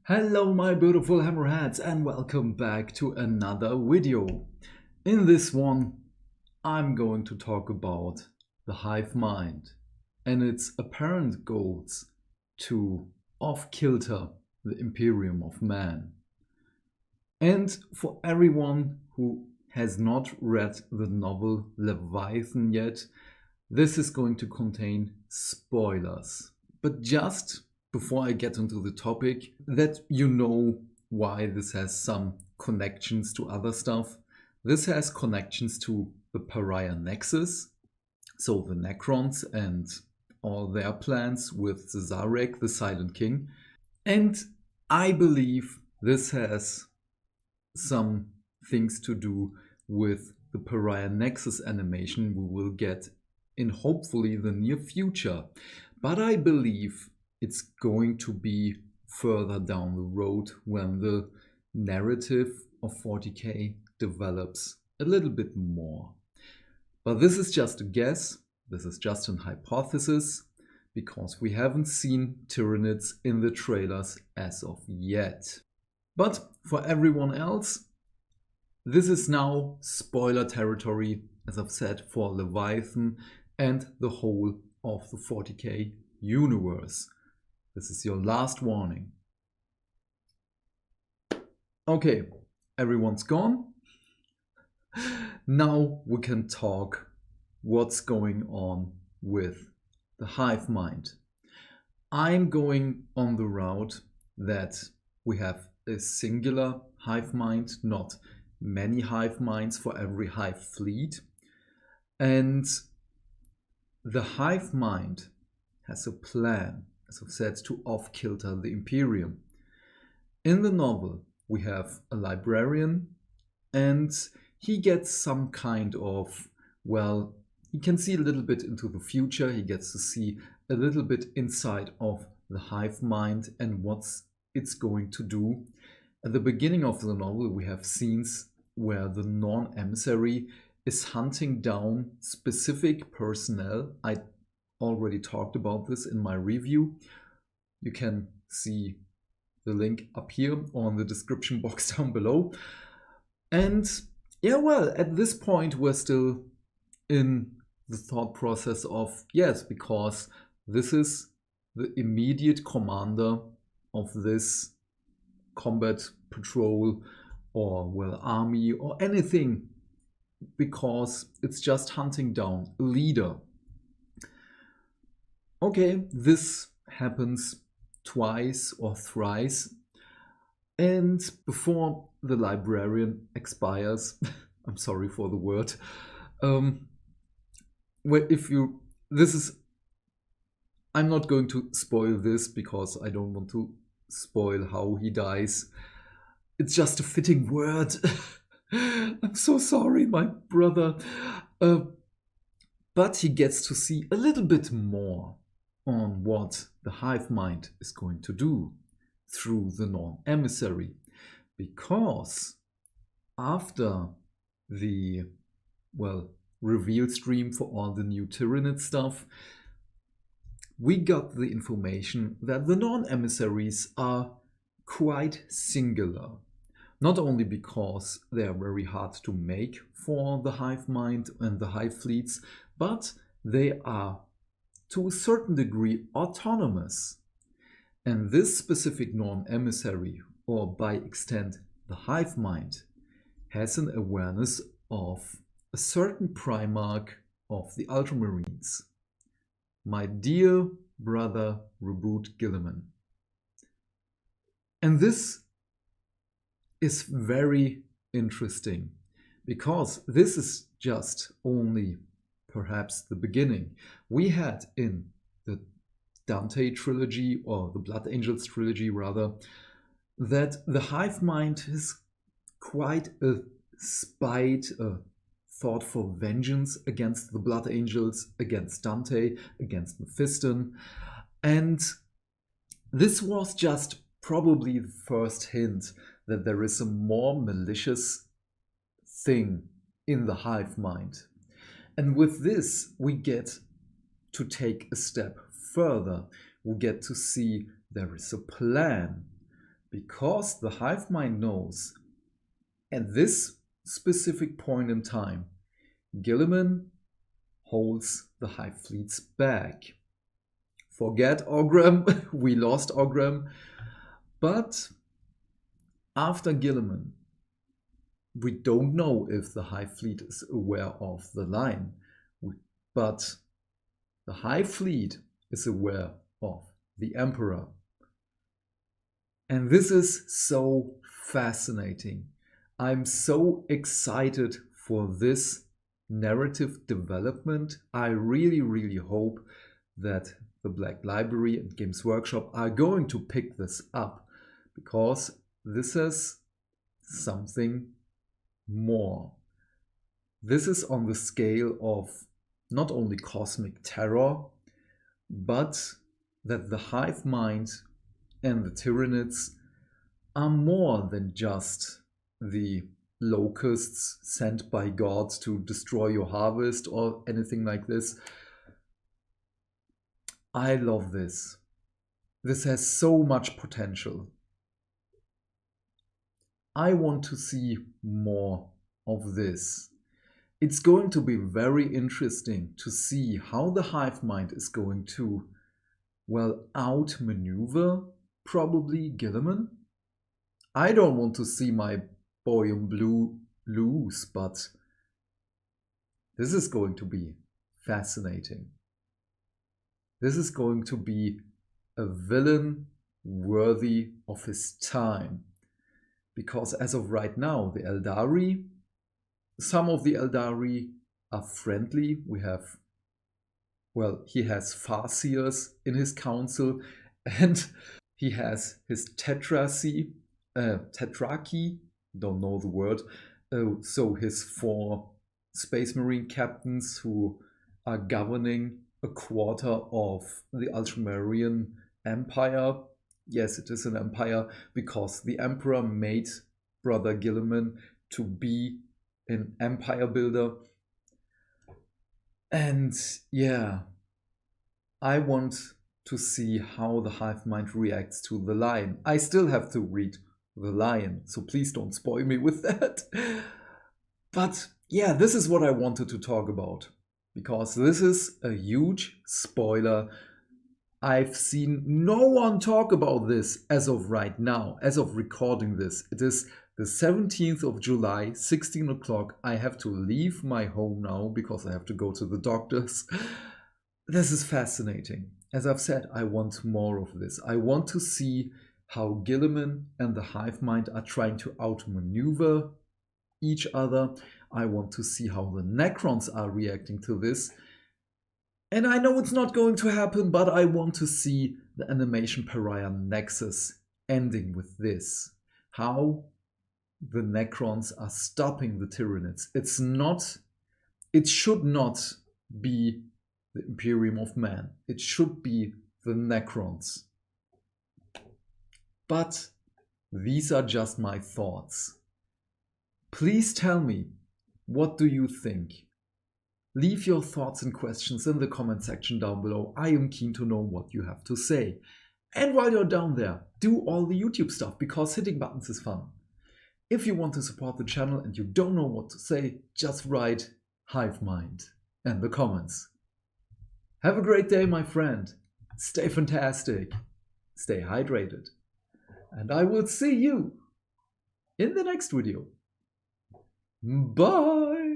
Hello my beautiful hammerheads and welcome back to another video. In this one I'm going to talk about the hive mind and its apparent goals to off-kilter the Imperium of Man. And for everyone who has not read the novel Leviathan yet, this is going to contain spoilers. But just before I get into the topic, that you know why this has some connections to other stuff. This has connections to the Pariah Nexus, so the Necrons and all their plans with the Zarek, the Silent King. And I believe this has some things to do with the Pariah Nexus animation we will get in hopefully the near future. But I believe it's going to be further down the road when the narrative of 40k develops a little bit more. But this is just a guess, this is just an hypothesis, because we haven't seen Tyranids in the trailers as of yet. But for everyone else, this is now spoiler territory, as I've said, for Leviathan and the whole of the 40k universe. This is your last warning. Okay, everyone's gone. Now we can talk what's going on with the hive mind. I'm going on the route that we have a singular hive mind, not many hive minds for every hive fleet. And the hive mind has a plan, as I've said, to off-kilter the Imperium. In the novel, we have a librarian, and he gets some kind of, well, he can see a little bit into the future, he gets to see a little bit inside of the hive mind and what it's going to do. At the beginning of the novel, we have scenes where the non-emissary is hunting down specific personnel. I already talked about this in my review. You can see the link up here or in the description box down below. And yeah, well, at this point we're still in the thought process of yes, because this is the immediate commander of this combat patrol or well army or anything, because it's just hunting down a leader. Okay, this happens twice or thrice, and before the librarian expires, I'm sorry for the word, I'm not going to spoil this because I don't want to spoil how he dies. It's just a fitting word. I'm so sorry, my brother. But he gets to see a little bit more on what the hive mind is going to do through the non-emissary, because after the reveal stream for all the new Tyranid stuff, we got the information that the non-emissaries are quite singular, not only because they are very hard to make for the hive mind and the hive fleets, but they are to a certain degree autonomous. And this specific non-emissary, or by extent the hive mind, has an awareness of a certain Primarch of the Ultramarines, my dear brother Reboot Gilliman. And this is very interesting, because this is just only perhaps the beginning. We had in the Dante trilogy, or the Blood Angels trilogy rather, that the hive mind is quite a spite, a thought for vengeance against the Blood Angels, against Dante, against Mephiston. And this was just probably the first hint that there is a more malicious thing in the hive mind. And with this, we get to take a step further. We get to see there is a plan, because the hive mind knows at this specific point in time, Guilliman holds the hive fleets back. Forget Ogram, we lost Ogram, but after Guilliman, we don't know if the hive fleet is aware of the line, but the hive fleet is aware of the emperor. And this is so fascinating. I'm so excited for this narrative development. I really hope that the Black Library and Games Workshop are going to pick this up, because this is something more. This is on the scale of not only cosmic terror, but that the hive mind and the Tyranids are more than just the locusts sent by gods to destroy your harvest or anything like this. I love this. This has so much potential. I want to see more of this. It's going to be very interesting to see how the hive mind is going to, well, outmaneuver probably Guilliman. I don't want to see my boy in blue lose, but this is going to be fascinating. This is going to be a villain worthy of his time. Because as of right now, the Eldari, some of the Eldari are friendly. We have, well, he has Farseers in his council, and he has his Tetrarchy, don't know the word, so his 4 Space Marine captains who are governing a quarter of the Ultramarine Empire. Yes, it is an empire, because the Emperor made Brother Guilliman to be an empire builder. And yeah, I want to see how the hive mind reacts to the lion. I still have to read the lion, so please don't spoil me with that. But yeah, this is what I wanted to talk about, because this is a huge spoiler. I've seen no one talk about this as of right now, as of recording this. It is the 17th of July, 16 o'clock. I have to leave my home now because I have to go to the doctors. This is fascinating. As I've said, I want more of this. I want to see how Guilliman and the hive mind are trying to outmaneuver each other. I want to see how the Necrons are reacting to this. And I know it's not going to happen, but I want to see the Animation Pariah Nexus ending with this. How the Necrons are stopping the Tyranids. It should not be the Imperium of Man. It should be the Necrons. But these are just my thoughts. Please tell me, what do you think? Leave your thoughts and questions in the comment section down below. I am keen to know what you have to say. And while you're down there, do all the YouTube stuff, because hitting buttons is fun. If you want to support the channel and you don't know what to say, just write hive mind in the comments. Have a great day, my friend. Stay fantastic. Stay hydrated. And I will see you in the next video. Bye!